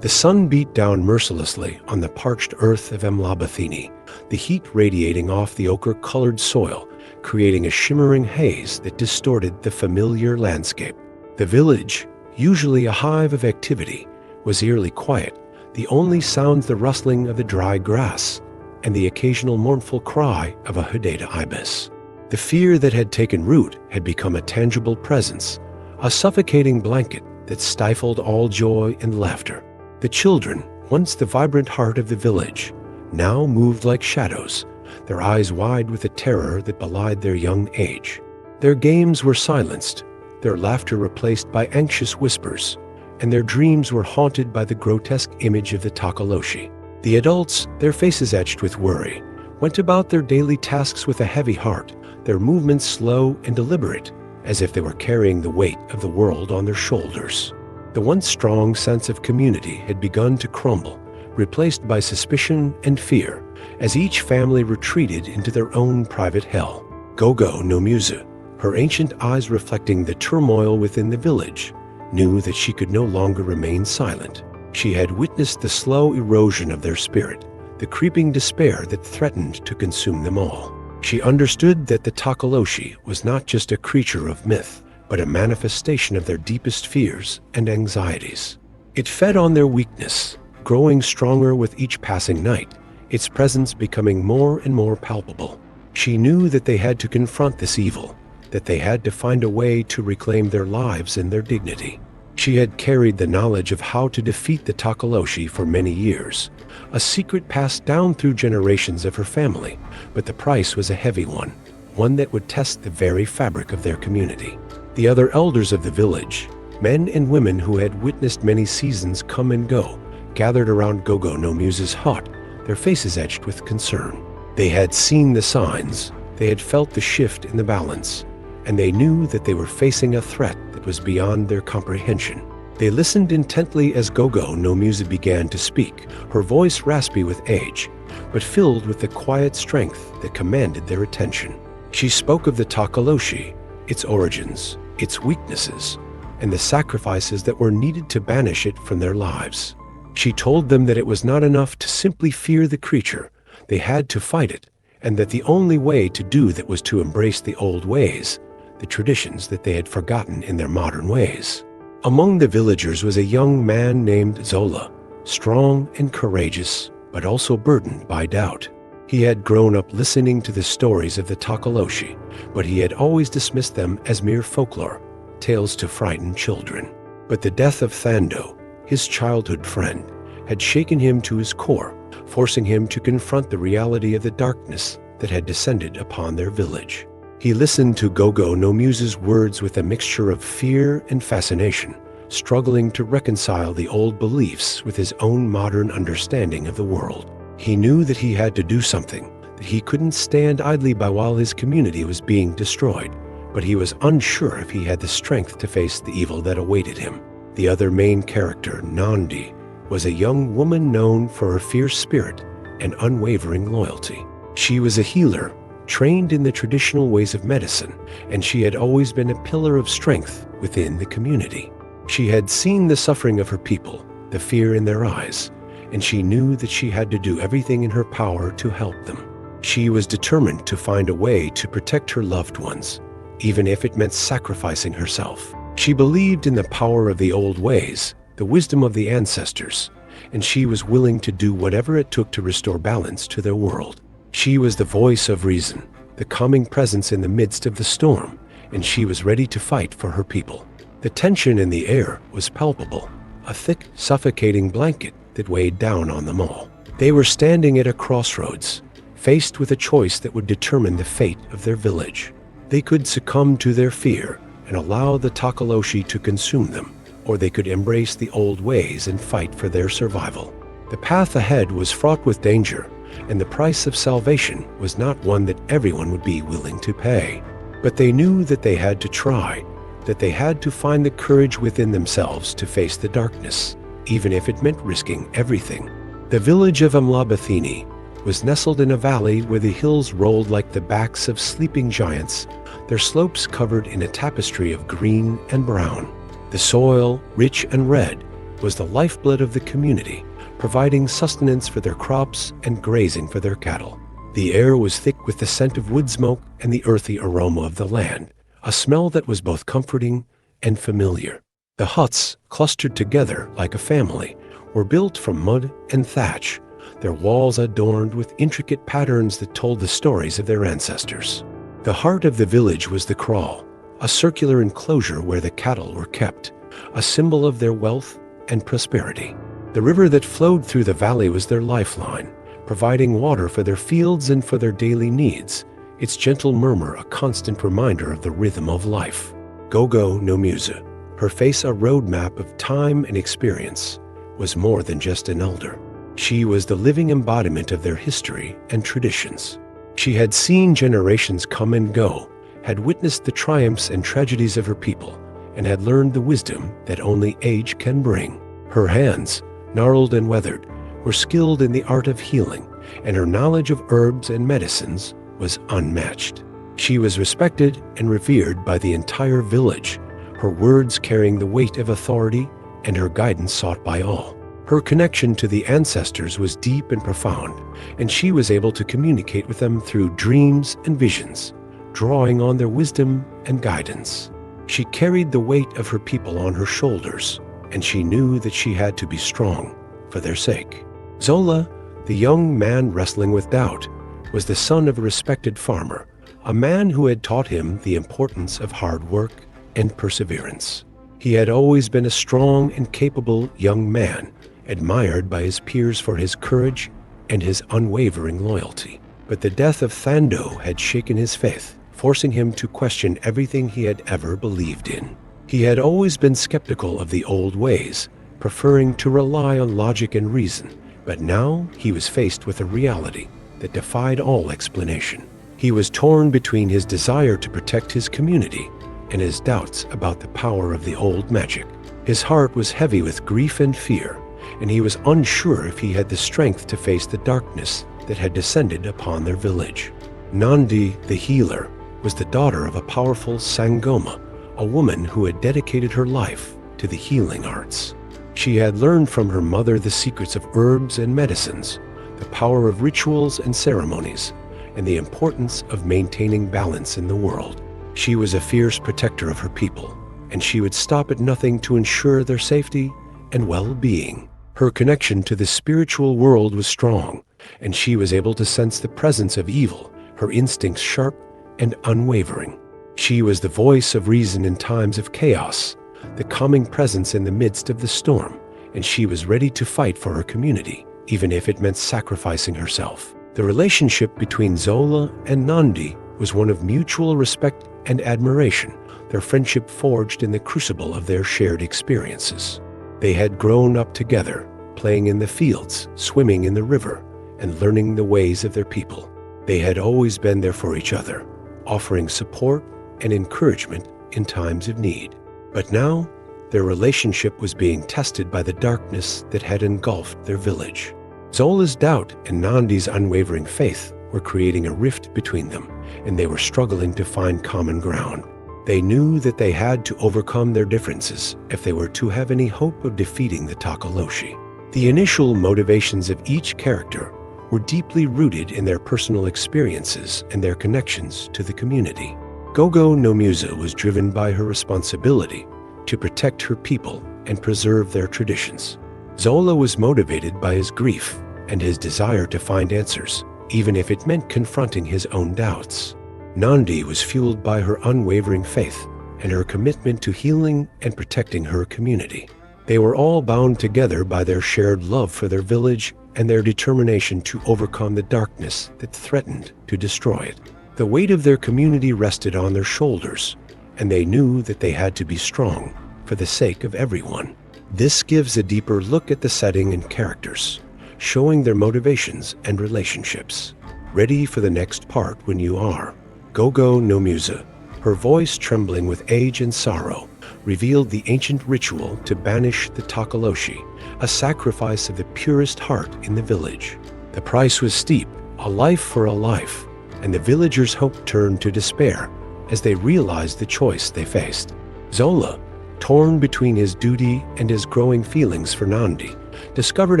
The sun beat down mercilessly on the parched earth of Emlabathini, the heat radiating off the ochre-colored soil, creating a shimmering haze that distorted the familiar landscape. The village, usually a hive of activity, was eerily quiet, the only sounds the rustling of the dry grass and the occasional mournful cry of a Hodeidah ibis. The fear that had taken root had become a tangible presence, a suffocating blanket that stifled all joy and laughter. The children, once the vibrant heart of the village, now moved like shadows, their eyes wide with a terror that belied their young age. Their games were silenced, their laughter replaced by anxious whispers, and their dreams were haunted by the grotesque image of the Tokoloshe. The adults, their faces etched with worry, went about their daily tasks with a heavy heart, their movements slow and deliberate, as if they were carrying the weight of the world on their shoulders. The once strong sense of community had begun to crumble, replaced by suspicion and fear, as each family retreated into their own private hell. Gogo no Musa, her ancient eyes reflecting the turmoil within the village, knew that she could no longer remain silent. She had witnessed the slow erosion of their spirit, the creeping despair that threatened to consume them all. She understood that the Tokoloshe was not just a creature of myth, but a manifestation of their deepest fears and anxieties. It fed on their weakness, growing stronger with each passing night, its presence becoming more and more palpable. She knew that they had to confront this evil, that they had to find a way to reclaim their lives and their dignity. She had carried the knowledge of how to defeat the Tokoloshe for many years, a secret passed down through generations of her family, but the price was a heavy one that would test the very fabric of their community. The other elders of the village, men and women who had witnessed many seasons come and go, gathered around Gogo no Musa's hut, their faces etched with concern. They had seen the signs, they had felt the shift in the balance, and they knew that they were facing a threat that was beyond their comprehension. They listened intently as Gogo no Musa began to speak, her voice raspy with age, but filled with the quiet strength that commanded their attention. She spoke of the Tokoloshe, its origins, its weaknesses, and the sacrifices that were needed to banish it from their lives. She told them that it was not enough to simply fear the creature, they had to fight it, and that the only way to do that was to embrace the old ways, the traditions that they had forgotten in their modern ways. Among the villagers was a young man named Zola, strong and courageous, but also burdened by doubt. He had grown up listening to the stories of the Tokoloshe, but he had always dismissed them as mere folklore, tales to frighten children. But the death of Thando, his childhood friend, had shaken him to his core, forcing him to confront the reality of the darkness that had descended upon their village. He listened to Gogo no Musa's words with a mixture of fear and fascination, struggling to reconcile the old beliefs with his own modern understanding of the world. He knew that he had to do something, that he couldn't stand idly by while his community was being destroyed, but he was unsure if he had the strength to face the evil that awaited him. The other main character, Nandi, was a young woman known for her fierce spirit and unwavering loyalty. She was a healer, trained in the traditional ways of medicine, and she had always been a pillar of strength within the community. She had seen the suffering of her people, the fear in their eyes, and she knew that she had to do everything in her power to help them. She was determined to find a way to protect her loved ones, even if it meant sacrificing herself. She believed in the power of the old ways, the wisdom of the ancestors, and she was willing to do whatever it took to restore balance to their world. She was the voice of reason, the calming presence in the midst of the storm, and she was ready to fight for her people. The tension in the air was palpable, a thick, suffocating blanket that weighed down on them all. They were standing at a crossroads, faced with a choice that would determine the fate of their village. They could succumb to their fear and allow the Tokoloshe to consume them, or they could embrace the old ways and fight for their survival. The path ahead was fraught with danger, and the price of salvation was not one that everyone would be willing to pay. But they knew that they had to try, that they had to find the courage within themselves to face the darkness, even if it meant risking everything. The village of Emlabathini was nestled in a valley where the hills rolled like the backs of sleeping giants, their slopes covered in a tapestry of green and brown. The soil, rich and red, was the lifeblood of the community, providing sustenance for their crops and grazing for their cattle. The air was thick with the scent of wood smoke and the earthy aroma of the land, a smell that was both comforting and familiar. The huts, clustered together like a family, were built from mud and thatch, their walls adorned with intricate patterns that told the stories of their ancestors. The heart of the village was the kraal, a circular enclosure where the cattle were kept, a symbol of their wealth and prosperity. The river that flowed through the valley was their lifeline, providing water for their fields and for their daily needs, its gentle murmur a constant reminder of the rhythm of life. Gogo no Musa, her face a roadmap of time and experience, was more than just an elder. She was the living embodiment of their history and traditions. She had seen generations come and go, had witnessed the triumphs and tragedies of her people, and had learned the wisdom that only age can bring. Her hands, gnarled and weathered, were skilled in the art of healing, and her knowledge of herbs and medicines was unmatched. She was respected and revered by the entire village, her words carrying the weight of authority and her guidance sought by all. Her connection to the ancestors was deep and profound, and she was able to communicate with them through dreams and visions, drawing on their wisdom and guidance. She carried the weight of her people on her shoulders, and she knew that she had to be strong for their sake. Zola, the young man wrestling with doubt, was the son of a respected farmer, a man who had taught him the importance of hard work and perseverance. He had always been a strong and capable young man, admired by his peers for his courage and his unwavering loyalty. But the death of Thando had shaken his faith, forcing him to question everything he had ever believed in. He had always been skeptical of the old ways, preferring to rely on logic and reason, but now he was faced with a reality that defied all explanation. He was torn between his desire to protect his community and his doubts about the power of the old magic. His heart was heavy with grief and fear, and he was unsure if he had the strength to face the darkness that had descended upon their village. Nandi, the healer, was the daughter of a powerful Sangoma, a woman who had dedicated her life to the healing arts. She had learned from her mother the secrets of herbs and medicines, the power of rituals and ceremonies, and the importance of maintaining balance in the world. She was a fierce protector of her people, and she would stop at nothing to ensure their safety and well-being. Her connection to the spiritual world was strong, and she was able to sense the presence of evil, her instincts sharp and unwavering. She was the voice of reason in times of chaos, the calming presence in the midst of the storm, and she was ready to fight for her community, even if it meant sacrificing herself. The relationship between Zola and Nandi was one of mutual respect and admiration, their friendship forged in the crucible of their shared experiences. They had grown up together, playing in the fields, swimming in the river, and learning the ways of their people. They had always been there for each other, offering support and encouragement in times of need. But now, their relationship was being tested by the darkness that had engulfed their village. Zola's doubt and Nandi's unwavering faith were creating a rift between them, and they were struggling to find common ground. They knew that they had to overcome their differences if they were to have any hope of defeating the Tokoloshe. The initial motivations of each character were deeply rooted in their personal experiences and their connections to the community. Gogo no Musa was driven by her responsibility to protect her people and preserve their traditions. Zola was motivated by his grief and his desire to find answers, even if it meant confronting his own doubts. Nandi was fueled by her unwavering faith and her commitment to healing and protecting her community. They were all bound together by their shared love for their village and their determination to overcome the darkness that threatened to destroy it. The weight of their community rested on their shoulders, and they knew that they had to be strong for the sake of everyone. This gives a deeper look at the setting and characters, showing their motivations and relationships. Ready for the next part when you are. Gogo no Musa, her voice trembling with age and sorrow, revealed the ancient ritual to banish the Tokoloshe, a sacrifice of the purest heart in the village. The price was steep, a life for a life, and the villagers' hope turned to despair as they realized the choice they faced. Zola, torn between his duty and his growing feelings for Nandi, discovered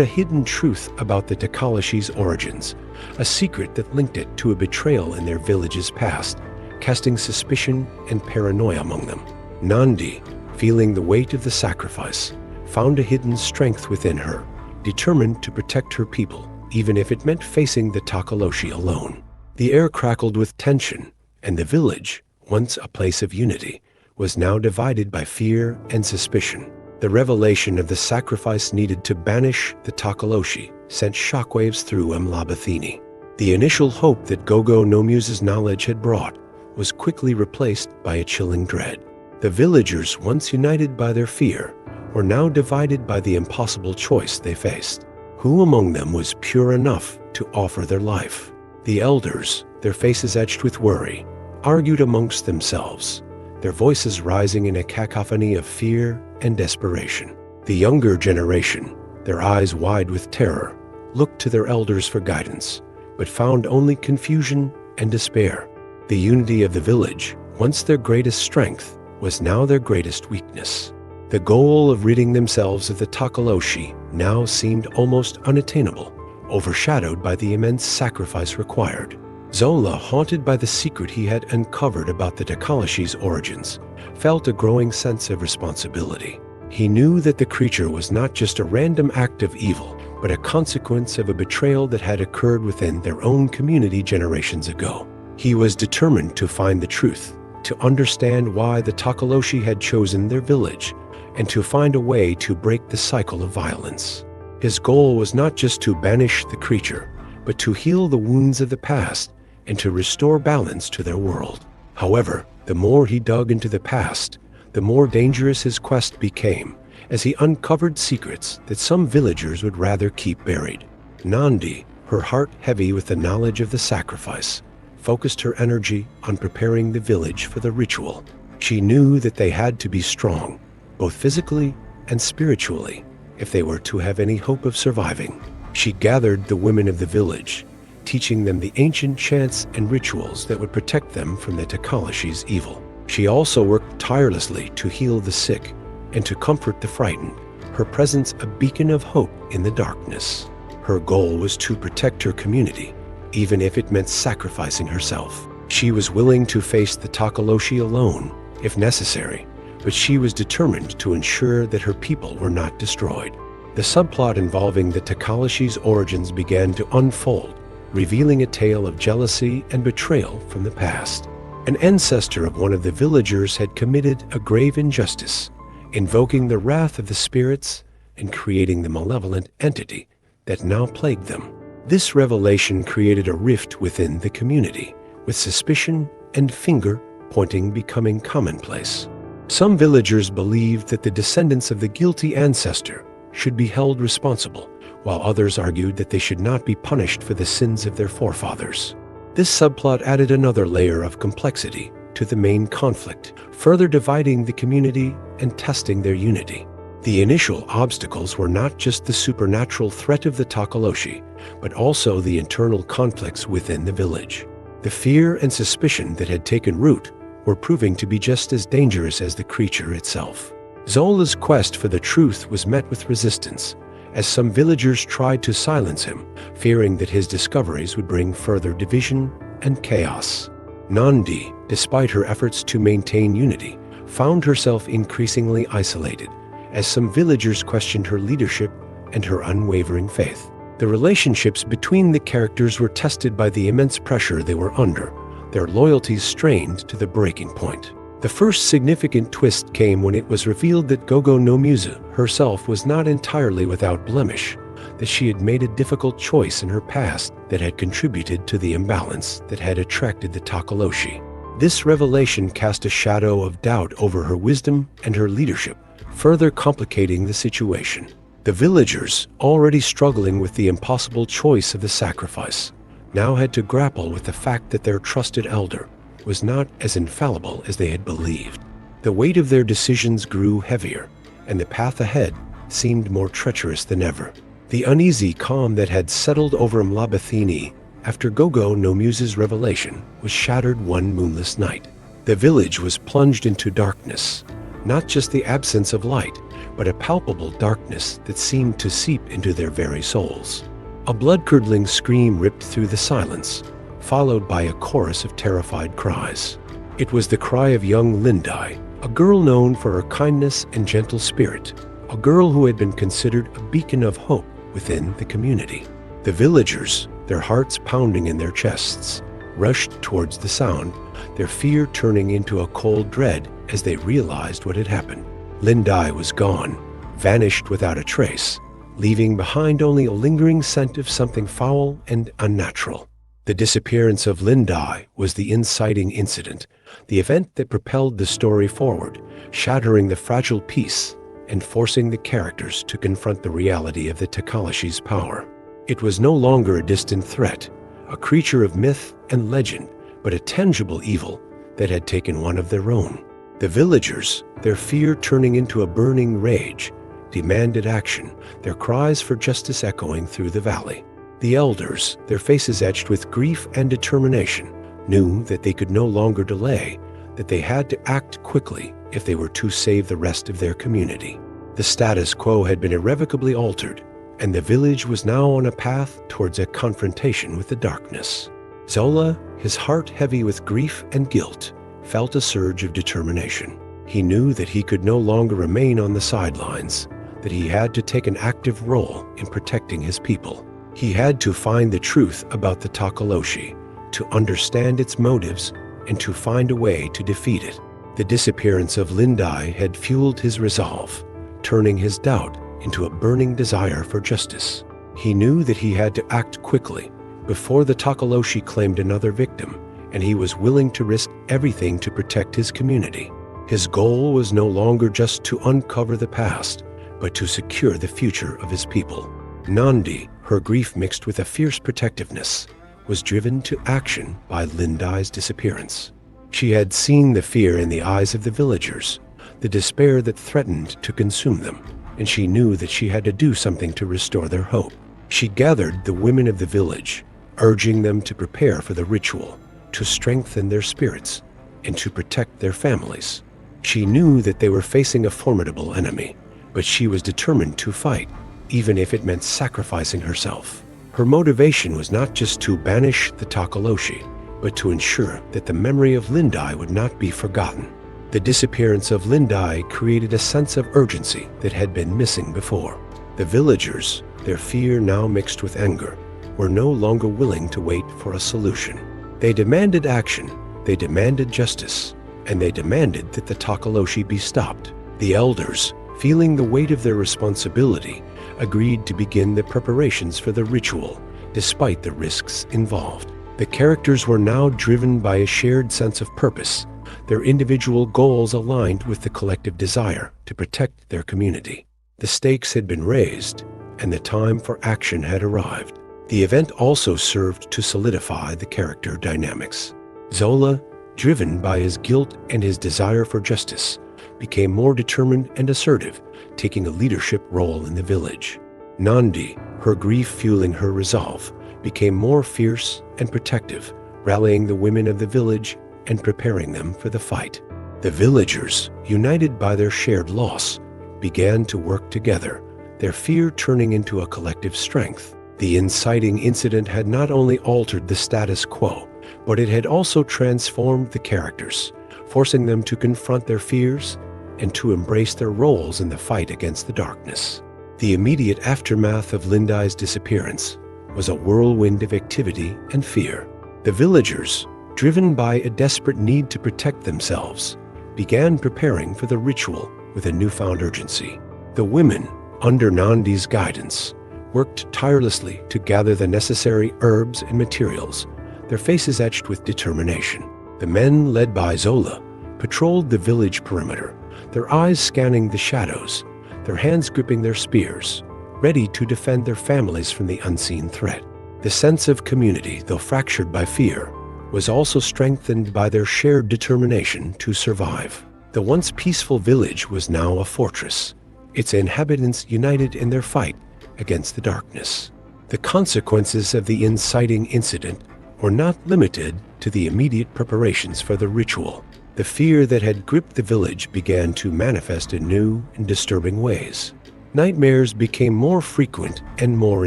a hidden truth about the Tokoloshe's origins, a secret that linked it to a betrayal in their village's past, casting suspicion and paranoia among them. Nandi, feeling the weight of the sacrifice, found a hidden strength within her, determined to protect her people, even if it meant facing the Tokoloshe alone. The air crackled with tension, and the village, once a place of unity, was now divided by fear and suspicion. The revelation of the sacrifice needed to banish the Tokoloshe sent shockwaves through Emlabathini. The initial hope that Gogo no Muse's knowledge had brought was quickly replaced by a chilling dread. The villagers, once united by their fear, were now divided by the impossible choice they faced. Who among them was pure enough to offer their life? The elders, their faces etched with worry, argued amongst themselves, their voices rising in a cacophony of fear and desperation. The younger generation, their eyes wide with terror, looked to their elders for guidance, but found only confusion and despair. The unity of the village, once their greatest strength, was now their greatest weakness. The goal of ridding themselves of the Tokoloshe now seemed almost unattainable, overshadowed by the immense sacrifice required. Zola, haunted by the secret he had uncovered about the Tokoloshe's origins, felt a growing sense of responsibility. He knew that the creature was not just a random act of evil, but a consequence of a betrayal that had occurred within their own community generations ago. He was determined to find the truth, to understand why the Tokoloshe had chosen their village, and to find a way to break the cycle of violence. His goal was not just to banish the creature, but to heal the wounds of the past and to restore balance to their world. However, the more he dug into the past, the more dangerous his quest became, as he uncovered secrets that some villagers would rather keep buried. Nandi, her heart heavy with the knowledge of the sacrifice, focused her energy on preparing the village for the ritual. She knew that they had to be strong, both physically and spiritually, if they were to have any hope of surviving. She gathered the women of the village, teaching them the ancient chants and rituals that would protect them from the Tokoloshe's evil. She also worked tirelessly to heal the sick and to comfort the frightened, her presence a beacon of hope in the darkness. Her goal was to protect her community, even if it meant sacrificing herself. She was willing to face the Tokoloshe alone, if necessary, but she was determined to ensure that her people were not destroyed. The subplot involving the Tokoloshe's origins began to unfold, revealing a tale of jealousy and betrayal from the past. An ancestor of one of the villagers had committed a grave injustice, invoking the wrath of the spirits and creating the malevolent entity that now plagued them. This revelation created a rift within the community, with suspicion and finger-pointing becoming commonplace. Some villagers believed that the descendants of the guilty ancestor should be held responsible, while others argued that they should not be punished for the sins of their forefathers. This subplot added another layer of complexity to the main conflict, further dividing the community and testing their unity. The initial obstacles were not just the supernatural threat of the Tokoloshe, but also the internal conflicts within the village. The fear and suspicion that had taken root were proving to be just as dangerous as the creature itself. Zola's quest for the truth was met with resistance, as some villagers tried to silence him, fearing that his discoveries would bring further division and chaos. Nandi, despite her efforts to maintain unity, found herself increasingly isolated, as some villagers questioned her leadership and her unwavering faith. The relationships between the characters were tested by the immense pressure they were under, their loyalties strained to the breaking point. The first significant twist came when it was revealed that Gogo no Muse herself was not entirely without blemish, that she had made a difficult choice in her past that had contributed to the imbalance that had attracted the Tokoloshe. This revelation cast a shadow of doubt over her wisdom and her leadership, further complicating the situation. The villagers, already struggling with the impossible choice of the sacrifice, now had to grapple with the fact that their trusted elder was not as infallible as they had believed. The weight of their decisions grew heavier, and the path ahead seemed more treacherous than ever. The uneasy calm that had settled over Mlabathini after Gogo no Muse's revelation was shattered one moonless night. The village was plunged into darkness, not just the absence of light, but a palpable darkness that seemed to seep into their very souls. A blood-curdling scream ripped through the silence, followed by a chorus of terrified cries. It was the cry of young Lindai, a girl known for her kindness and gentle spirit, a girl who had been considered a beacon of hope within the community. The villagers, their hearts pounding in their chests, rushed towards the sound, their fear turning into a cold dread as they realized what had happened. Lindai was gone, vanished without a trace, leaving behind only a lingering scent of something foul and unnatural. The disappearance of Lindai was the inciting incident, the event that propelled the story forward, shattering the fragile peace and forcing the characters to confront the reality of the Tokoloshe's power. It was no longer a distant threat, a creature of myth and legend, but a tangible evil that had taken one of their own. The villagers, their fear turning into a burning rage, demanded action, their cries for justice echoing through the valley. The elders, their faces etched with grief and determination, knew that they could no longer delay, that they had to act quickly if they were to save the rest of their community. The status quo had been irrevocably altered, and the village was now on a path towards a confrontation with the darkness. Zola, his heart heavy with grief and guilt, felt a surge of determination. He knew that he could no longer remain on the sidelines, that he had to take an active role in protecting his people. He had to find the truth about the Tokoloshe, to understand its motives, and to find a way to defeat it. The disappearance of Lindai had fueled his resolve, turning his doubt into a burning desire for justice. He knew that he had to act quickly before the Tokoloshe claimed another victim, and he was willing to risk everything to protect his community. His goal was no longer just to uncover the past, but to secure the future of his people. Nandi, her grief mixed with a fierce protectiveness, was driven to action by Lindai's disappearance. She had seen the fear in the eyes of the villagers, the despair that threatened to consume them, and she knew that she had to do something to restore their hope. She gathered the women of the village, urging them to prepare for the ritual, to strengthen their spirits, and to protect their families. She knew that they were facing a formidable enemy, but she was determined to fight, even if it meant sacrificing herself. Her motivation was not just to banish the Tokoloshe, but to ensure that the memory of Lindai would not be forgotten. The disappearance of Lindai created a sense of urgency that had been missing before. The villagers, their fear now mixed with anger, were no longer willing to wait for a solution. They demanded action, they demanded justice, and they demanded that the Tokoloshe be stopped. The elders, feeling the weight of their responsibility, agreed to begin the preparations for the ritual, despite the risks involved. The characters were now driven by a shared sense of purpose, their individual goals aligned with the collective desire to protect their community. The stakes had been raised, and the time for action had arrived. The event also served to solidify the character dynamics. Zola, driven by his guilt and his desire for justice, became more determined and assertive, taking a leadership role in the village. Nandi, her grief fueling her resolve, became more fierce and protective, rallying the women of the village and preparing them for the fight. The villagers, united by their shared loss, began to work together, their fear turning into a collective strength. The inciting incident had not only altered the status quo, but it had also transformed the characters, forcing them to confront their fears and to embrace their roles in the fight against the darkness. The immediate aftermath of Lindai's disappearance was a whirlwind of activity and fear. The villagers, driven by a desperate need to protect themselves, began preparing for the ritual with a newfound urgency. The women, under Nandi's guidance, worked tirelessly to gather the necessary herbs and materials, their faces etched with determination. The men, led by Zola, patrolled the village perimeter, their eyes scanning the shadows, their hands gripping their spears, ready to defend their families from the unseen threat. The sense of community, though fractured by fear, was also strengthened by their shared determination to survive. The once peaceful village was now a fortress, its inhabitants united in their fight against the darkness. The consequences of the inciting incident were not limited to the immediate preparations for the ritual. The The fear that had gripped the village began to manifest in new and disturbing ways. Nightmares became more frequent and more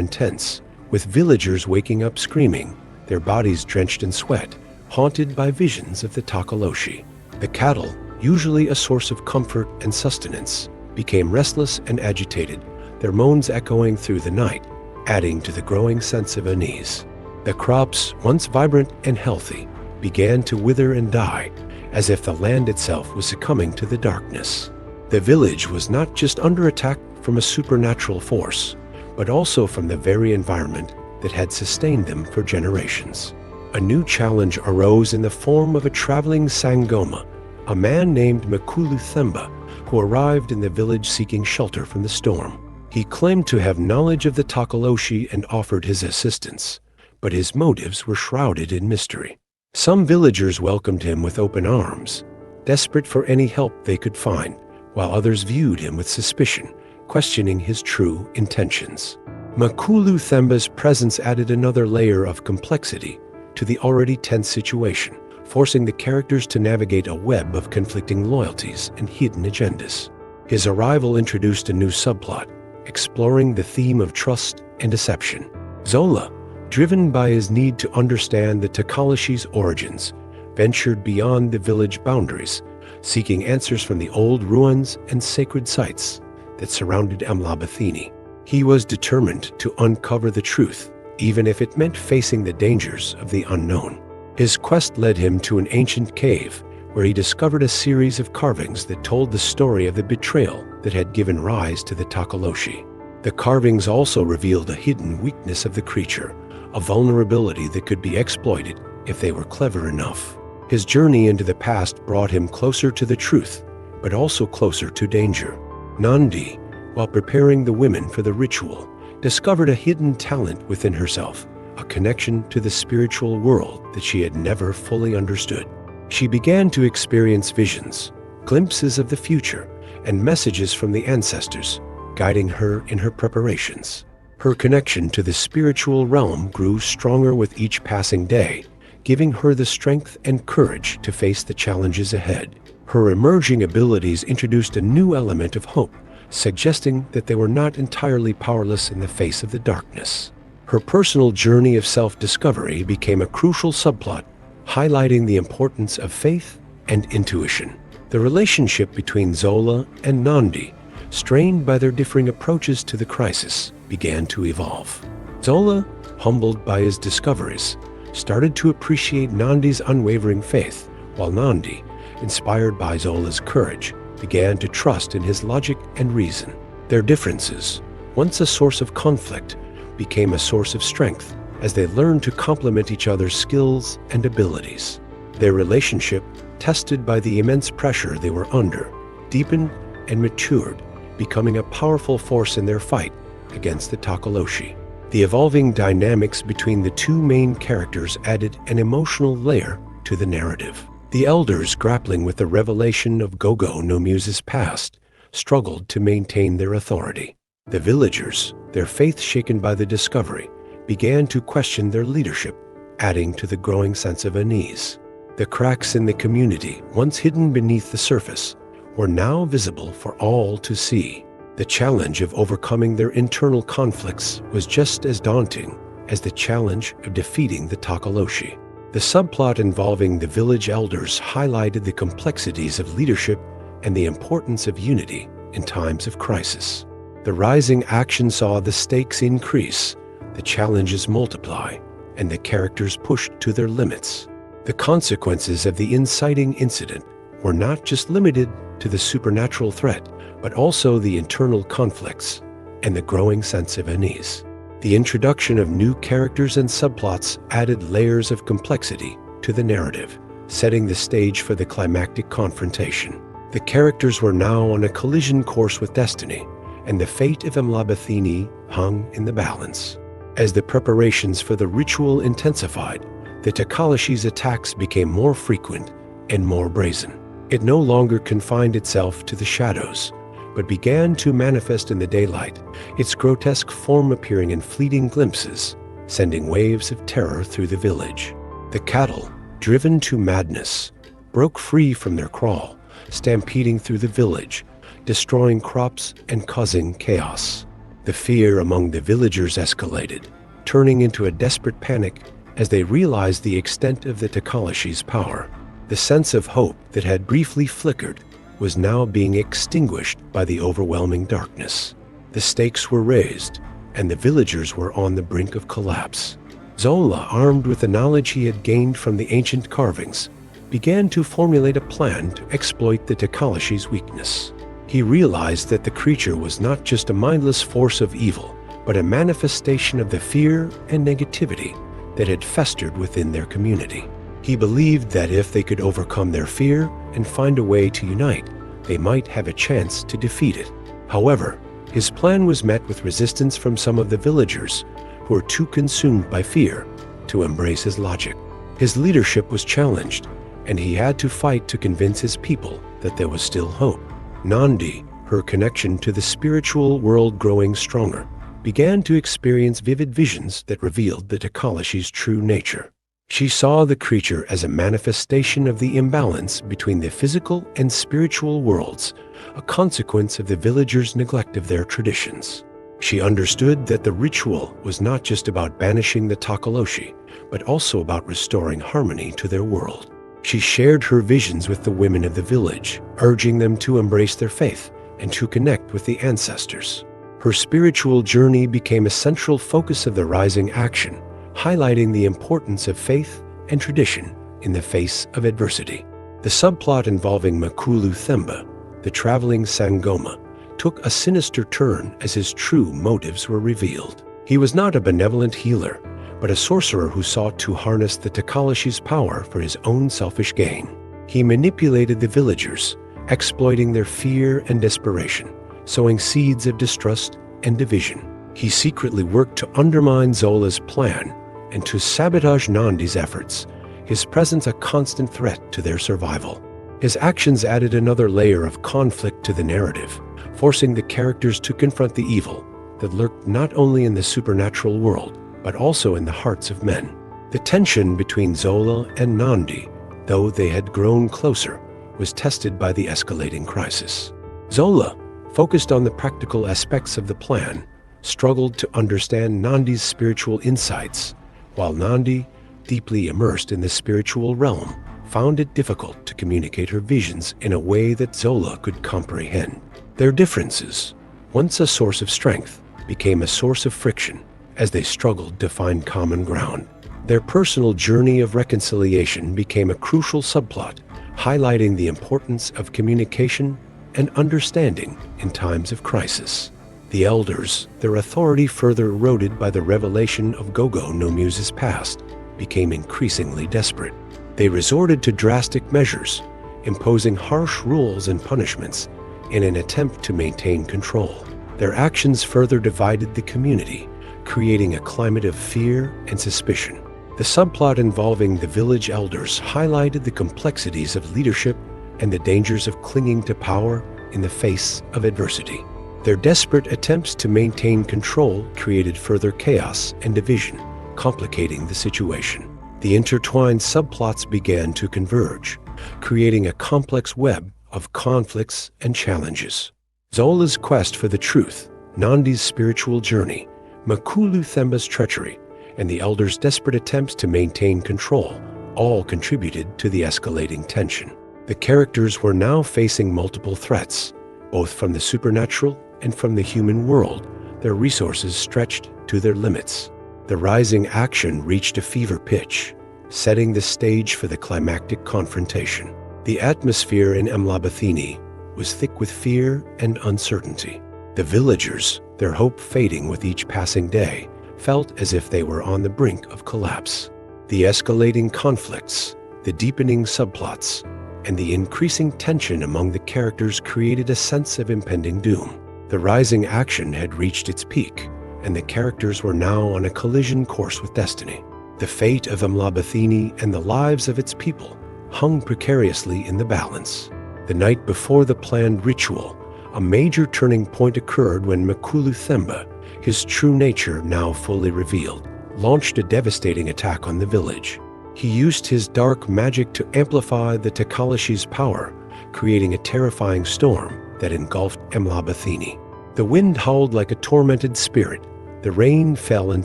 intense, with villagers waking up screaming, their bodies drenched in sweat, haunted by visions of the Tokoloshe. The cattle, usually a source of comfort and sustenance, became restless and agitated, their moans echoing through the night, adding to the growing sense of unease. The crops, once vibrant and healthy, began to wither and die, as if the land itself was succumbing to the darkness. The village was not just under attack from a supernatural force, but also from the very environment that had sustained them for generations. A new challenge arose in the form of a traveling Sangoma, a man named Makulu Themba, who arrived in the village seeking shelter from the storm. He claimed to have knowledge of the Tokoloshe and offered his assistance, but his motives were shrouded in mystery. Some villagers welcomed him with open arms, desperate for any help they could find, while others viewed him with suspicion, questioning his true intentions. Makulu Themba's presence added another layer of complexity to the already tense situation, forcing the characters to navigate a web of conflicting loyalties and hidden agendas. His arrival introduced a new subplot, exploring the theme of trust and deception. Zola, driven by his need to understand the Tokoloshe's origins, ventured beyond the village boundaries, seeking answers from the old ruins and sacred sites that surrounded Emlabathini. He was determined to uncover the truth, even if it meant facing the dangers of the unknown. His quest led him to an ancient cave, where he discovered a series of carvings that told the story of the betrayal that had given rise to the Tokoloshe. The carvings also revealed a hidden weakness of the creature, a vulnerability that could be exploited if they were clever enough. His journey into the past brought him closer to the truth, but also closer to danger. Nandi, while preparing the women for the ritual, discovered a hidden talent within herself, a connection to the spiritual world that she had never fully understood. She began to experience visions, glimpses of the future, and messages from the ancestors, guiding her in her preparations. Her connection to the spiritual realm grew stronger with each passing day, giving her the strength and courage to face the challenges ahead. Her emerging abilities introduced a new element of hope, suggesting that they were not entirely powerless in the face of the darkness. Her personal journey of self-discovery became a crucial subplot, highlighting the importance of faith and intuition. The relationship between Zola and Nandi, strained by their differing approaches to the crisis, began to evolve. Zola, humbled by his discoveries, started to appreciate Nandi's unwavering faith, while Nandi, inspired by Zola's courage, began to trust in his logic and reason. Their differences, once a source of conflict, became a source of strength as they learned to complement each other's skills and abilities. Their relationship, tested by the immense pressure they were under, deepened and matured, becoming a powerful force in their fight against the Tokoloshe. The evolving dynamics between the two main characters added an emotional layer to the narrative. The elders, grappling with the revelation of Gogo no Muse's past, struggled to maintain their authority. The villagers, their faith shaken by the discovery, began to question their leadership, adding to the growing sense of unease. The cracks in the community, once hidden beneath the surface, were now visible for all to see. The challenge of overcoming their internal conflicts was just as daunting as the challenge of defeating the Tokoloshe. The subplot involving the village elders highlighted the complexities of leadership and the importance of unity in times of crisis. The rising action saw the stakes increase, the challenges multiply, and the characters pushed to their limits. The consequences of the inciting incident were not just limited to the supernatural threat, but also the internal conflicts and the growing sense of unease. The introduction of new characters and subplots added layers of complexity to the narrative, setting the stage for the climactic confrontation. The characters were now on a collision course with destiny, and the fate of Emlabathini hung in the balance. As the preparations for the ritual intensified, the Tokoloshe's attacks became more frequent and more brazen. It no longer confined itself to the shadows, but began to manifest in the daylight, its grotesque form appearing in fleeting glimpses, sending waves of terror through the village. The cattle, driven to madness, broke free from their crawl, stampeding through the village, destroying crops and causing chaos. The fear among the villagers escalated, turning into a desperate panic as they realized the extent of the Tokoloshe's power. The sense of hope that had briefly flickered was now being extinguished by the overwhelming darkness. The stakes were raised, and the villagers were on the brink of collapse. Zola, armed with the knowledge he had gained from the ancient carvings, began to formulate a plan to exploit the Tokoloshe's weakness. He realized that the creature was not just a mindless force of evil, but a manifestation of the fear and negativity that had festered within their community. He believed that if they could overcome their fear and find a way to unite, they might have a chance to defeat it. However, his plan was met with resistance from some of the villagers who were too consumed by fear to embrace his logic. His leadership was challenged, and he had to fight to convince his people that there was still hope. Nandi, her connection to the spiritual world growing stronger, began to experience vivid visions that revealed the Tokoloshe's true nature. She saw the creature as a manifestation of the imbalance between the physical and spiritual worlds, a consequence of the villagers' neglect of their traditions. She understood that the ritual was not just about banishing the Tokoloshe, but also about restoring harmony to their world. She shared her visions with the women of the village, urging them to embrace their faith and to connect with the ancestors. Her spiritual journey became a central focus of the rising action, highlighting the importance of faith and tradition in the face of adversity. The subplot involving Makulu Themba, the traveling Sangoma, took a sinister turn as his true motives were revealed. He was not a benevolent healer, but a sorcerer who sought to harness the Tokoloshe's power for his own selfish gain. He manipulated the villagers, exploiting their fear and desperation, sowing seeds of distrust and division. He secretly worked to undermine Zola's plan and to sabotage Nandi's efforts, his presence a constant threat to their survival. His actions added another layer of conflict to the narrative, forcing the characters to confront the evil that lurked not only in the supernatural world, but also in the hearts of men. The tension between Zola and Nandi, though they had grown closer, was tested by the escalating crisis. Zola, focused on the practical aspects of the plan, struggled to understand Nandi's spiritual insights, while Nandi, deeply immersed in the spiritual realm, found it difficult to communicate her visions in a way that Zola could comprehend. Their differences, once a source of strength, became a source of friction as they struggled to find common ground. Their personal journey of reconciliation became a crucial subplot, highlighting the importance of communication and understanding in times of crisis. The elders, their authority further eroded by the revelation of Gogo no Muse's past, became increasingly desperate. They resorted to drastic measures, imposing harsh rules and punishments in an attempt to maintain control. Their actions further divided the community, creating a climate of fear and suspicion. The subplot involving the village elders highlighted the complexities of leadership and the dangers of clinging to power in the face of adversity. Their desperate attempts to maintain control created further chaos and division, complicating the situation. The intertwined subplots began to converge, creating a complex web of conflicts and challenges. Zola's quest for the truth, Nandi's spiritual journey, Makulu Themba's treachery, and the elders' desperate attempts to maintain control all contributed to the escalating tension. The characters were now facing multiple threats, both from the supernatural and from the human world, their resources stretched to their limits. The rising action reached a fever pitch, setting the stage for the climactic confrontation. The atmosphere in Emlabathini was thick with fear and uncertainty. The villagers, their hope fading with each passing day, felt as if they were on the brink of collapse. The escalating conflicts, the deepening subplots, and the increasing tension among the characters created a sense of impending doom. The rising action had reached its peak, and the characters were now on a collision course with destiny. The fate of Emlabathini and the lives of its people hung precariously in the balance. The night before the planned ritual, a major turning point occurred when Makulu Themba, his true nature now fully revealed, launched a devastating attack on the village. He used his dark magic to amplify the Tokoloshe's power, creating a terrifying storm that engulfed Emlabathini. The wind howled like a tormented spirit, the rain fell in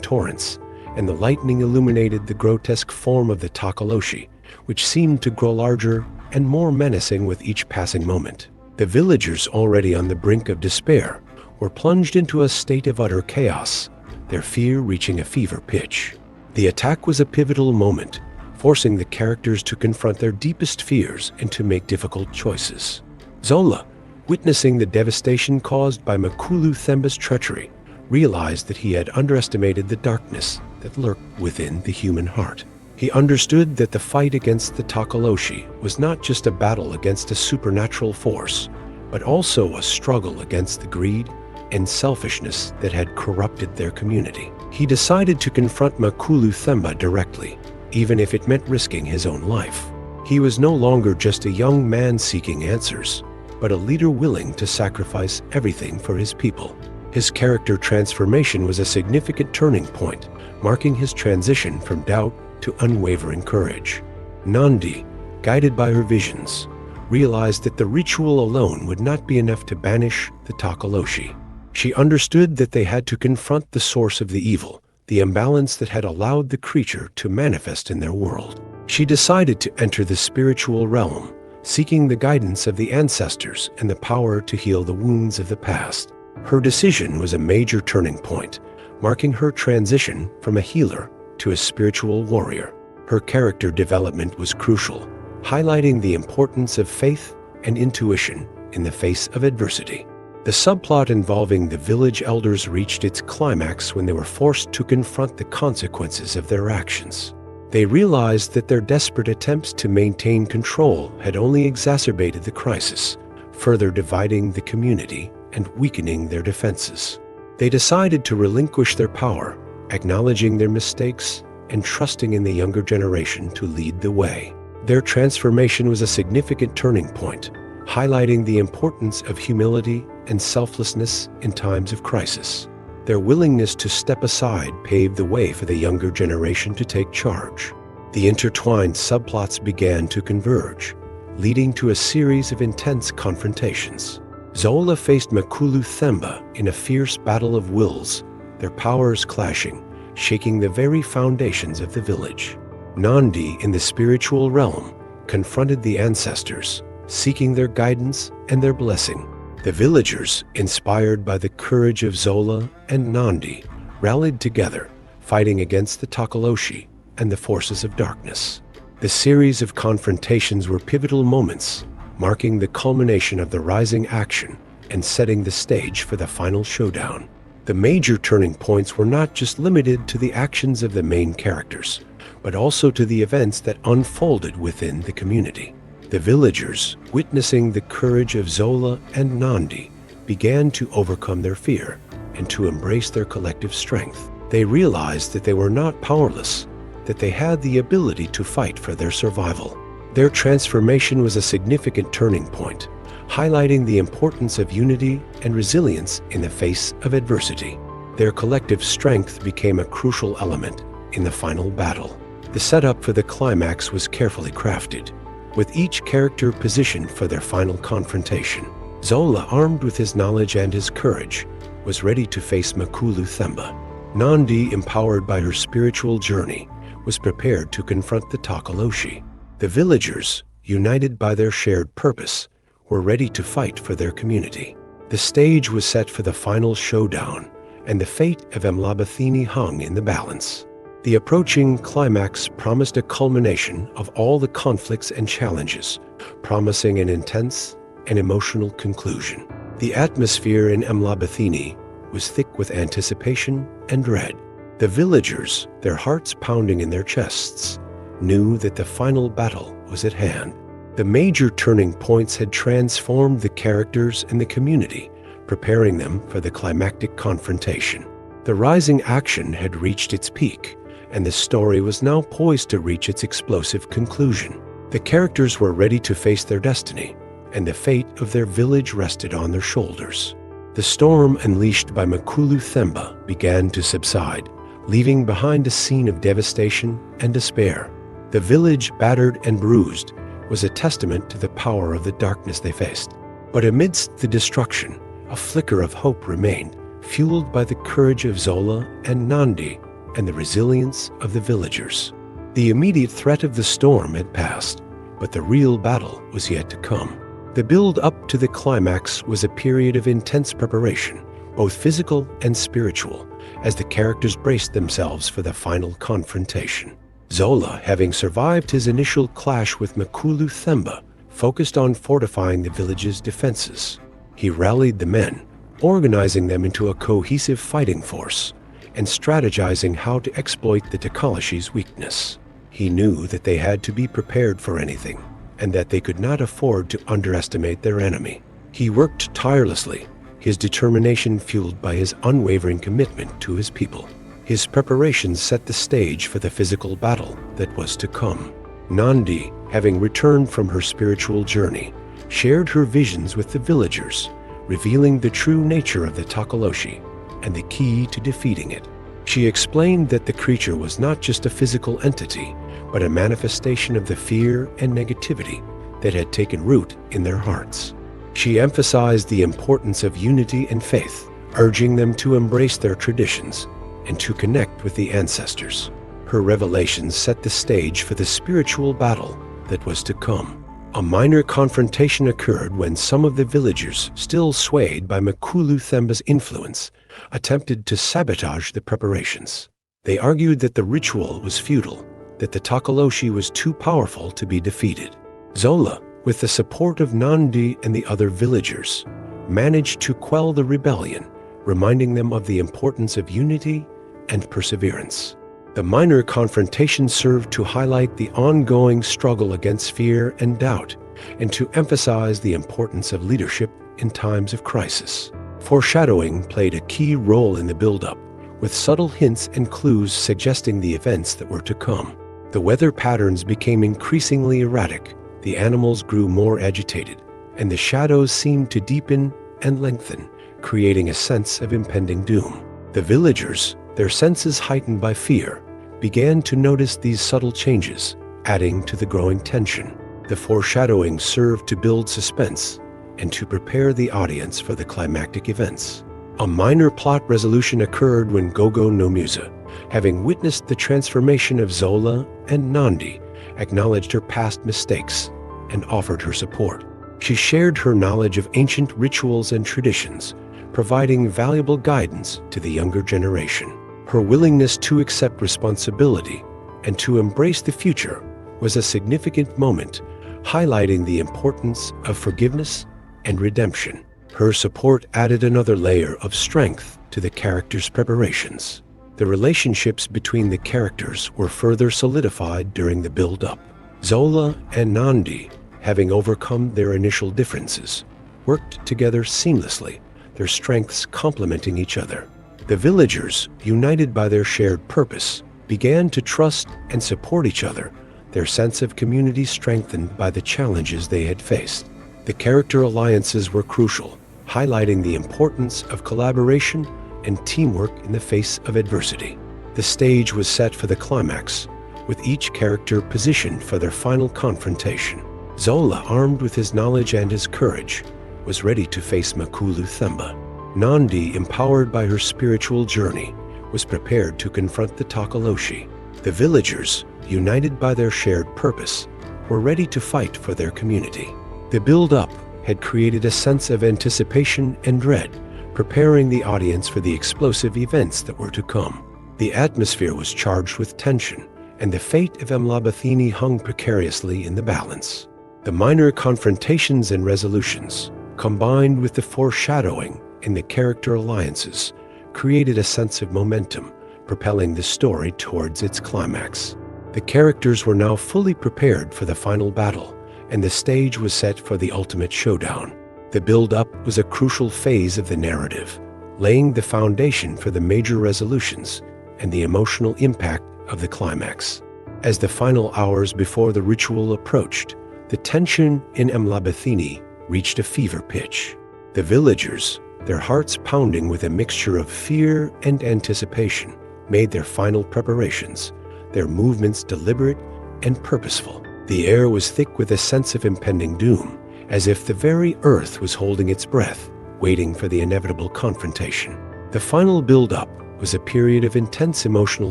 torrents, and the lightning illuminated the grotesque form of the Tokoloshe, which seemed to grow larger and more menacing with each passing moment. The villagers, already on the brink of despair, were plunged into a state of utter chaos, their fear reaching a fever pitch. The attack was a pivotal moment, forcing the characters to confront their deepest fears and to make difficult choices. Zola, witnessing the devastation caused by Makulu Themba's treachery, realized that he had underestimated the darkness that lurked within the human heart. He understood that the fight against the Tokoloshe was not just a battle against a supernatural force, but also a struggle against the greed and selfishness that had corrupted their community. He decided to confront Makulu Themba directly, even if it meant risking his own life. He was no longer just a young man seeking answers, but a leader willing to sacrifice everything for his people. His character transformation was a significant turning point, marking his transition from doubt to unwavering courage. Nandi, guided by her visions, realized that the ritual alone would not be enough to banish the Tokoloshe. She understood that they had to confront the source of the evil, the imbalance that had allowed the creature to manifest in their world. She decided to enter the spiritual realm, seeking the guidance of the ancestors and the power to heal the wounds of the past. Her decision was a major turning point, marking her transition from a healer to a spiritual warrior. Her character development was crucial, highlighting the importance of faith and intuition in the face of adversity. The subplot involving the village elders reached its climax when they were forced to confront the consequences of their actions. They realized that their desperate attempts to maintain control had only exacerbated the crisis, further dividing the community and weakening their defenses. They decided to relinquish their power, acknowledging their mistakes and trusting in the younger generation to lead the way. Their transformation was a significant turning point, highlighting the importance of humility and selflessness in times of crisis. Their willingness to step aside paved the way for the younger generation to take charge. The intertwined subplots began to converge, leading to a series of intense confrontations. Zola faced Makulu Themba in a fierce battle of wills, their powers clashing, shaking the very foundations of the village. Nandi, in the spiritual realm, confronted the ancestors, seeking their guidance and their blessing. The villagers, inspired by the courage of Zola and Nandi, rallied together, fighting against the Tokoloshe and the forces of darkness. The series of confrontations were pivotal moments, marking the culmination of the rising action and setting the stage for the final showdown. The major turning points were not just limited to the actions of the main characters, but also to the events that unfolded within the community. The villagers, witnessing the courage of Zola and Nandi, began to overcome their fear and to embrace their collective strength. They realized that they were not powerless, that they had the ability to fight for their survival. Their transformation was a significant turning point, highlighting the importance of unity and resilience in the face of adversity. Their collective strength became a crucial element in the final battle. The setup for the climax was carefully crafted, with each character positioned for their final confrontation. Zola, armed with his knowledge and his courage, was ready to face Makulu Themba. Nandi, empowered by her spiritual journey, was prepared to confront the Tokoloshe. The villagers, united by their shared purpose, were ready to fight for their community. The stage was set for the final showdown, and the fate of Emlabathini hung in the balance. The approaching climax promised a culmination of all the conflicts and challenges, promising an intense and emotional conclusion. The atmosphere in Emlabathini was thick with anticipation and dread. The villagers, their hearts pounding in their chests, knew that the final battle was at hand. The major turning points had transformed the characters and the community, preparing them for the climactic confrontation. The rising action had reached its peak, and the story was now poised to reach its explosive conclusion. The characters were ready to face their destiny, and the fate of their village rested on their shoulders. The storm unleashed by Makulu Themba began to subside, leaving behind a scene of devastation and despair. The village, battered and bruised, was a testament to the power of the darkness they faced. But amidst the destruction, a flicker of hope remained, fueled by the courage of Zola and Nandi and the resilience of the villagers. The immediate threat of the storm had passed, but the real battle was yet to come. The build-up to the climax was a period of intense preparation, both physical and spiritual, as the characters braced themselves for the final confrontation. Zola, having survived his initial clash with Makulu Themba, focused on fortifying the village's defenses. He rallied the men, organizing them into a cohesive fighting force, and strategizing how to exploit the Tokoloshe's weakness. He knew that they had to be prepared for anything, and that they could not afford to underestimate their enemy. He worked tirelessly, his determination fueled by his unwavering commitment to his people. His preparations set the stage for the physical battle that was to come. Nandi, having returned from her spiritual journey, shared her visions with the villagers, revealing the true nature of the Tokoloshe and the key to defeating it. She explained that the creature was not just a physical entity, but a manifestation of the fear and negativity that had taken root in their hearts. She emphasized the importance of unity and faith, urging them to embrace their traditions and to connect with the ancestors. Her revelations set the stage for the spiritual battle that was to come. A minor confrontation occurred when some of the villagers, still swayed by Makulu Themba's influence, attempted to sabotage the preparations. They argued that the ritual was futile, that the Tokoloshe was too powerful to be defeated. Zola, with the support of Nandi and the other villagers, managed to quell the rebellion, reminding them of the importance of unity and perseverance. The minor confrontation served to highlight the ongoing struggle against fear and doubt, and to emphasize the importance of leadership in times of crisis. Foreshadowing played a key role in the build-up, with subtle hints and clues suggesting the events that were to come. The weather patterns became increasingly erratic, the animals grew more agitated, and the shadows seemed to deepen and lengthen, creating a sense of impending doom. The villagers, their senses heightened by fear, began to notice these subtle changes, adding to the growing tension. The foreshadowing served to build suspense and to prepare the audience for the climactic events. A minor plot resolution occurred when Gogo no Musa, having witnessed the transformation of Zola and Nandi, acknowledged her past mistakes and offered her support. She shared her knowledge of ancient rituals and traditions, providing valuable guidance to the younger generation. Her willingness to accept responsibility and to embrace the future was a significant moment, highlighting the importance of forgiveness and redemption. Her support added another layer of strength to the characters' preparations. The relationships between the characters were further solidified during the build-up. Zola and Nandi, having overcome their initial differences, worked together seamlessly, their strengths complementing each other. The villagers, united by their shared purpose, began to trust and support each other, their sense of community strengthened by the challenges they had faced. The character alliances were crucial, highlighting the importance of collaboration and teamwork in the face of adversity. The stage was set for the climax, with each character positioned for their final confrontation. Zola, armed with his knowledge and his courage, was ready to face Makulu Themba. Nandi, empowered by her spiritual journey, was prepared to confront the Tokoloshe. The villagers, united by their shared purpose, were ready to fight for their community. The build-up had created a sense of anticipation and dread, preparing the audience for the explosive events that were to come. The atmosphere was charged with tension, and the fate of Emlabathini hung precariously in the balance. The minor confrontations and resolutions, combined with the foreshadowing in the character alliances, created a sense of momentum, propelling the story towards its climax. The characters were now fully prepared for the final battle, and the stage was set for the ultimate showdown. The build-up was a crucial phase of the narrative, laying the foundation for the major resolutions and the emotional impact of the climax. As the final hours before the ritual approached, the tension in Emlabathini reached a fever pitch. The villagers, their hearts pounding with a mixture of fear and anticipation, made their final preparations, their movements deliberate and purposeful. The air was thick with a sense of impending doom, as if the very earth was holding its breath, waiting for the inevitable confrontation. The final build-up was a period of intense emotional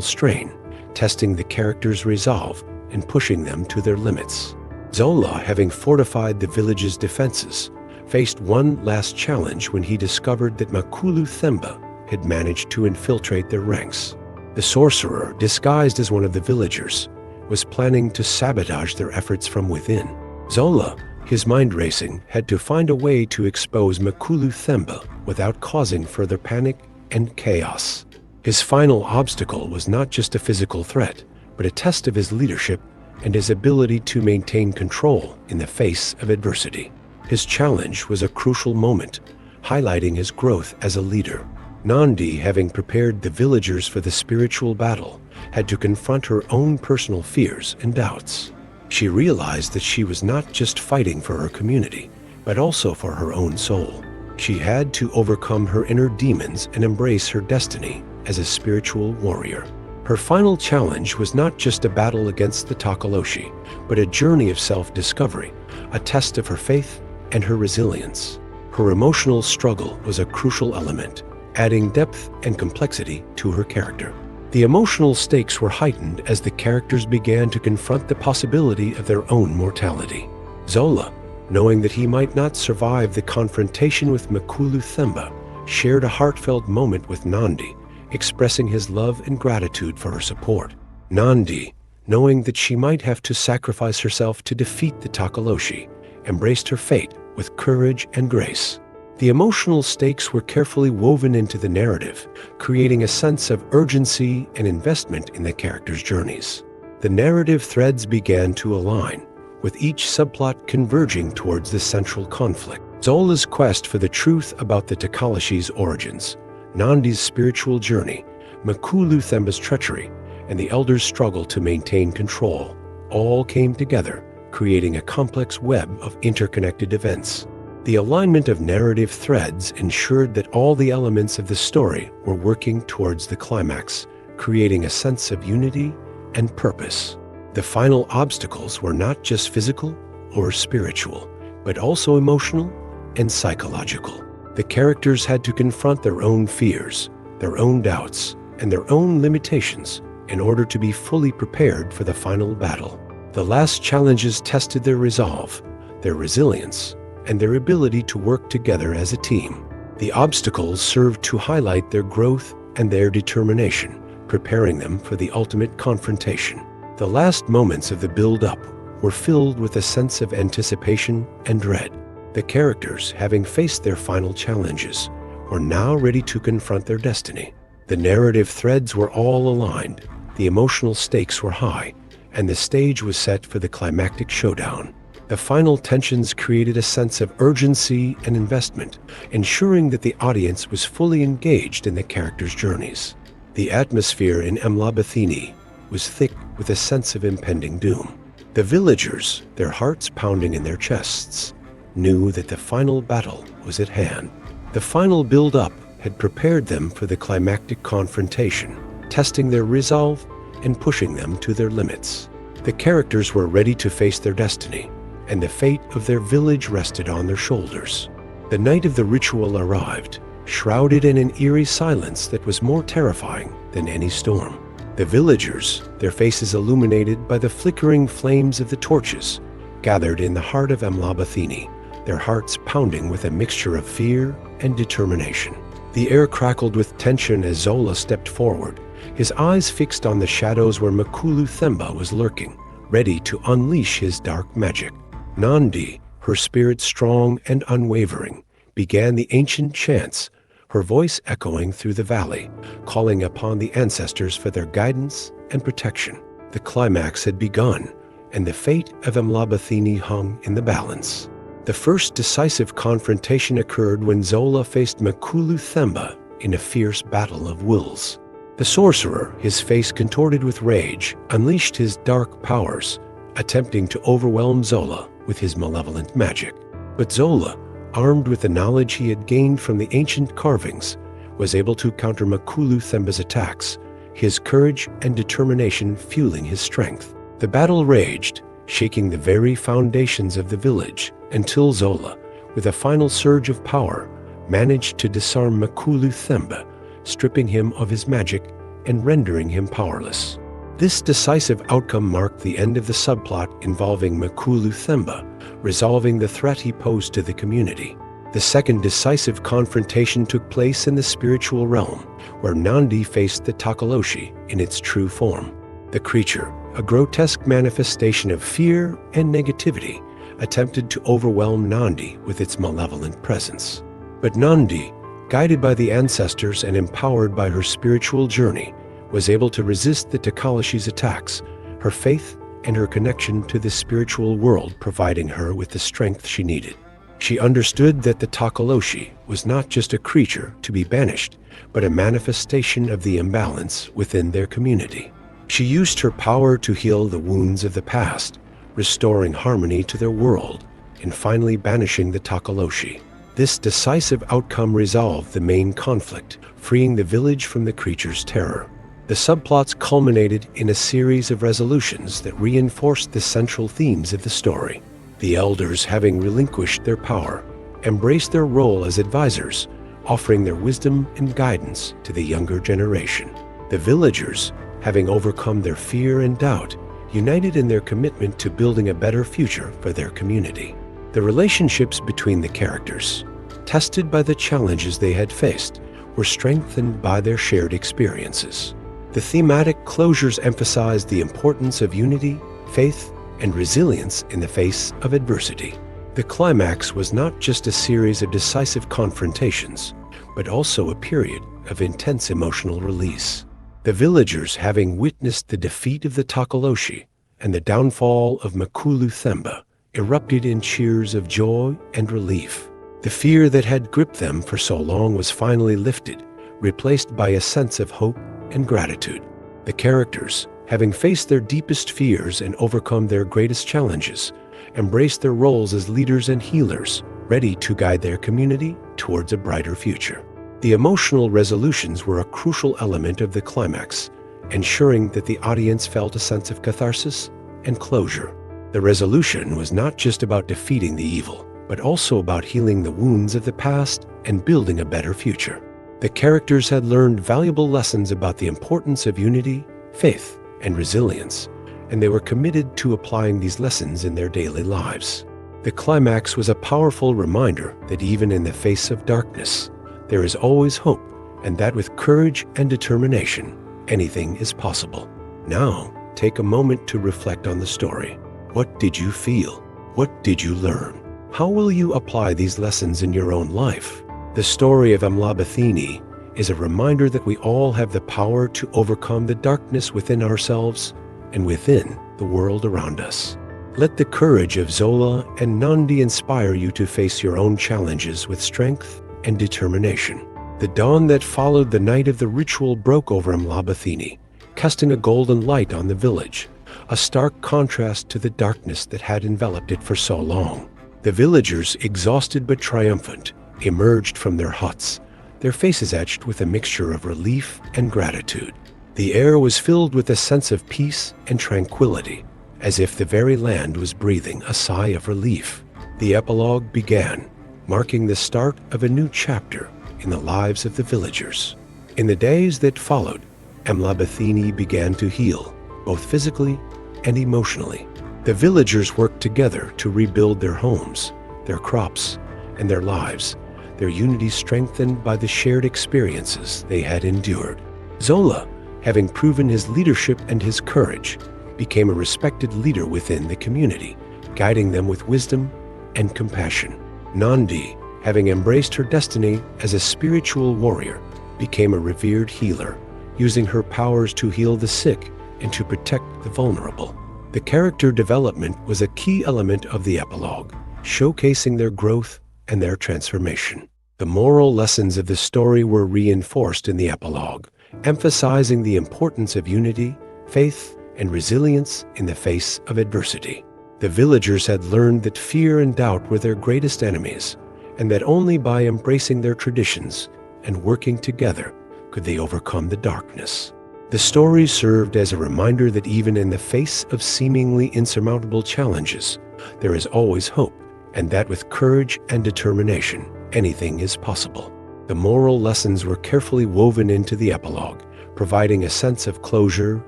strain, testing the characters' resolve and pushing them to their limits. Zola, having fortified the village's defenses, faced one last challenge when he discovered that Makulu Themba had managed to infiltrate their ranks. The sorcerer, disguised as one of the villagers, was planning to sabotage their efforts from within. Zola, his mind racing, had to find a way to expose Makulu Themba without causing further panic and chaos. His final obstacle was not just a physical threat, but a test of his leadership and his ability to maintain control in the face of adversity. His challenge was a crucial moment, highlighting his growth as a leader. Nandi, having prepared the villagers for the spiritual battle, had to confront her own personal fears and doubts. She realized that she was not just fighting for her community, but also for her own soul. She had to overcome her inner demons and embrace her destiny as a spiritual warrior. Her final challenge was not just a battle against the Tokoloshe, but a journey of self-discovery, a test of her faith and her resilience. Her emotional struggle was a crucial element, adding depth and complexity to her character. The emotional stakes were heightened as the characters began to confront the possibility of their own mortality. Zola, knowing that he might not survive the confrontation with Makulu Themba, shared a heartfelt moment with Nandi, expressing his love and gratitude for her support. Nandi, knowing that she might have to sacrifice herself to defeat the Tokoloshe, embraced her fate with courage and grace. The emotional stakes were carefully woven into the narrative, creating a sense of urgency and investment in the characters' journeys. The narrative threads began to align, with each subplot converging towards the central conflict. Zola's quest for the truth about the Tokoloshe's origins, Nandi's spiritual journey, Makulu Themba's treachery, and the elders' struggle to maintain control all came together, creating a complex web of interconnected events. The alignment of narrative threads ensured that all the elements of the story were working towards the climax, creating a sense of unity and purpose. The final obstacles were not just physical or spiritual, but also emotional and psychological. The characters had to confront their own fears, their own doubts, and their own limitations in order to be fully prepared for the final battle. The last challenges tested their resolve, their resilience, and their ability to work together as a team. The obstacles served to highlight their growth and their determination, preparing them for the ultimate confrontation. The last moments of the build-up were filled with a sense of anticipation and dread. The characters, having faced their final challenges, were now ready to confront their destiny. The narrative threads were all aligned, the emotional stakes were high, and the stage was set for the climactic showdown. The final tensions created a sense of urgency and investment, ensuring that the audience was fully engaged in the characters' journeys. The atmosphere in Emlabathini was thick with a sense of impending doom. The villagers, their hearts pounding in their chests, knew that the final battle was at hand. The final build-up had prepared them for the climactic confrontation, testing their resolve and pushing them to their limits. The characters were ready to face their destiny, and the fate of their village rested on their shoulders. The night of the ritual arrived, shrouded in an eerie silence that was more terrifying than any storm. The villagers, their faces illuminated by the flickering flames of the torches, gathered in the heart of Emlabathini, their hearts pounding with a mixture of fear and determination. The air crackled with tension as Zola stepped forward, his eyes fixed on the shadows where Makulu Themba was lurking, ready to unleash his dark magic. Nandi, her spirit strong and unwavering, began the ancient chants, her voice echoing through the valley, calling upon the ancestors for their guidance and protection. The climax had begun, and the fate of Emlabathini hung in the balance. The first decisive confrontation occurred when Zola faced Makulu Themba in a fierce battle of wills. The sorcerer, his face contorted with rage, unleashed his dark powers, attempting to overwhelm Zola with his malevolent magic. But Zola, armed with the knowledge he had gained from the ancient carvings, was able to counter Makulu Themba's attacks, his courage and determination fueling his strength. The battle raged, shaking the very foundations of the village, until Zola, with a final surge of power, managed to disarm Makulu Themba, stripping him of his magic and rendering him powerless. This decisive outcome marked the end of the subplot involving Makulu Themba, resolving the threat he posed to the community. The second decisive confrontation took place in the spiritual realm, where Nandi faced the Tokoloshe in its true form. The creature, a grotesque manifestation of fear and negativity, attempted to overwhelm Nandi with its malevolent presence. But Nandi, guided by the ancestors and empowered by her spiritual journey, was able to resist the Tokoloshe's attacks, her faith and her connection to the spiritual world providing her with the strength she needed. She understood that the Tokoloshe was not just a creature to be banished, but a manifestation of the imbalance within their community. She used her power to heal the wounds of the past, restoring harmony to their world, and finally banishing the Tokoloshe. This decisive outcome resolved the main conflict, freeing the village from the creature's terror. The subplots culminated in a series of resolutions that reinforced the central themes of the story. The elders, having relinquished their power, embraced their role as advisors, offering their wisdom and guidance to the younger generation. The villagers, having overcome their fear and doubt, united in their commitment to building a better future for their community. The relationships between the characters, tested by the challenges they had faced, were strengthened by their shared experiences. The thematic closures emphasized the importance of unity, faith, and resilience in the face of adversity. The climax was not just a series of decisive confrontations, but also a period of intense emotional release. The villagers, having witnessed the defeat of the Tokoloshe and the downfall of Makulu Themba, erupted in cheers of joy and relief. The fear that had gripped them for so long was finally lifted, replaced by a sense of hope and gratitude. The characters, having faced their deepest fears and overcome their greatest challenges, embraced their roles as leaders and healers, ready to guide their community towards a brighter future. The emotional resolutions were a crucial element of the climax, ensuring that the audience felt a sense of catharsis and closure. The resolution was not just about defeating the evil, but also about healing the wounds of the past and building a better future. The characters had learned valuable lessons about the importance of unity, faith, and resilience, and they were committed to applying these lessons in their daily lives. The climax was a powerful reminder that even in the face of darkness, there is always hope, and that with courage and determination, anything is possible. Now, take a moment to reflect on the story. What did you feel? What did you learn? How will you apply these lessons in your own life? The story of Emlabathini is a reminder that we all have the power to overcome the darkness within ourselves and within the world around us. Let the courage of Zola and Nandi inspire you to face your own challenges with strength and determination. The dawn that followed the night of the ritual broke over Emlabathini, casting a golden light on the village, a stark contrast to the darkness that had enveloped it for so long. The villagers, exhausted but triumphant, emerged from their huts, their faces etched with a mixture of relief and gratitude. The air was filled with a sense of peace and tranquility, as if the very land was breathing a sigh of relief. The epilogue began, marking the start of a new chapter in the lives of the villagers. In the days that followed, Emlabathini began to heal, both physically and emotionally. The villagers worked together to rebuild their homes, their crops, and their lives, their unity strengthened by the shared experiences they had endured. Zola, having proven his leadership and his courage, became a respected leader within the community, guiding them with wisdom and compassion. Nandi, having embraced her destiny as a spiritual warrior, became a revered healer, using her powers to heal the sick and to protect the vulnerable. The character development was a key element of the epilogue, showcasing their growth and their transformation. The moral lessons of the story were reinforced in the epilogue, emphasizing the importance of unity, faith, and resilience in the face of adversity. The villagers had learned that fear and doubt were their greatest enemies, and that only by embracing their traditions and working together could they overcome the darkness. The story served as a reminder that even in the face of seemingly insurmountable challenges, there is always hope, and that with courage and determination, anything is possible. The moral lessons were carefully woven into the epilogue, providing a sense of closure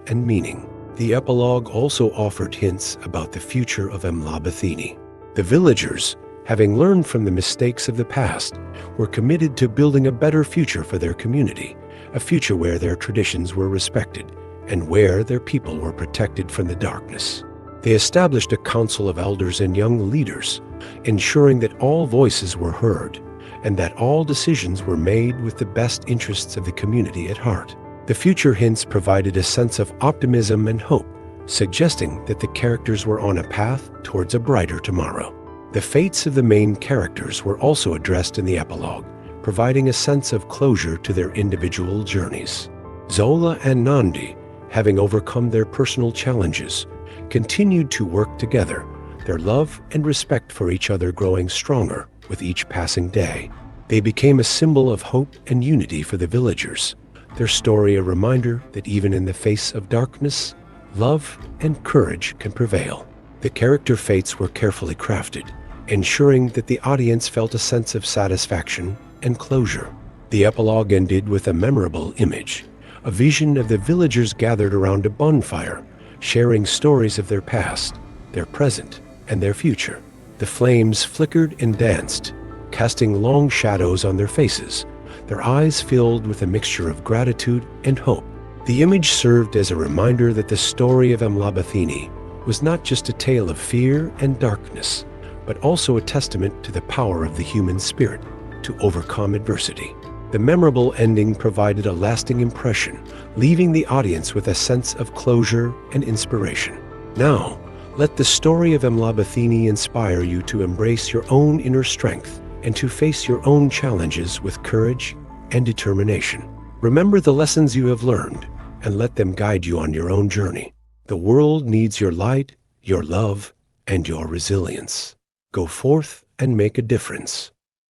and meaning. The epilogue also offered hints about the future of Emlabathini. The villagers, having learned from the mistakes of the past, were committed to building a better future for their community, a future where their traditions were respected and where their people were protected from the darkness. They established a council of elders and young leaders, ensuring that all voices were heard and that all decisions were made with the best interests of the community at heart. The future hints provided a sense of optimism and hope, suggesting that the characters were on a path towards a brighter tomorrow. The fates of the main characters were also addressed in the epilogue, providing a sense of closure to their individual journeys. Zola and Nandi, having overcome their personal challenges, continued to work together, their love and respect for each other growing stronger with each passing day. They became a symbol of hope and unity for the villagers, their story a reminder that even in the face of darkness, love and courage can prevail. The character fates were carefully crafted, ensuring that the audience felt a sense of satisfaction and closure. The epilogue ended with a memorable image, a vision of the villagers gathered around a bonfire, sharing stories of their past, their present, and their future. The flames flickered and danced, casting long shadows on their faces, their eyes filled with a mixture of gratitude and hope. The image served as a reminder that the story of Emlabathini was not just a tale of fear and darkness, but also a testament to the power of the human spirit to overcome adversity. The memorable ending provided a lasting impression, leaving the audience with a sense of closure and inspiration. Now, let the story of Emlabathini inspire you to embrace your own inner strength and to face your own challenges with courage and determination. Remember the lessons you have learned and let them guide you on your own journey. The world needs your light, your love, and your resilience. Go forth and make a difference.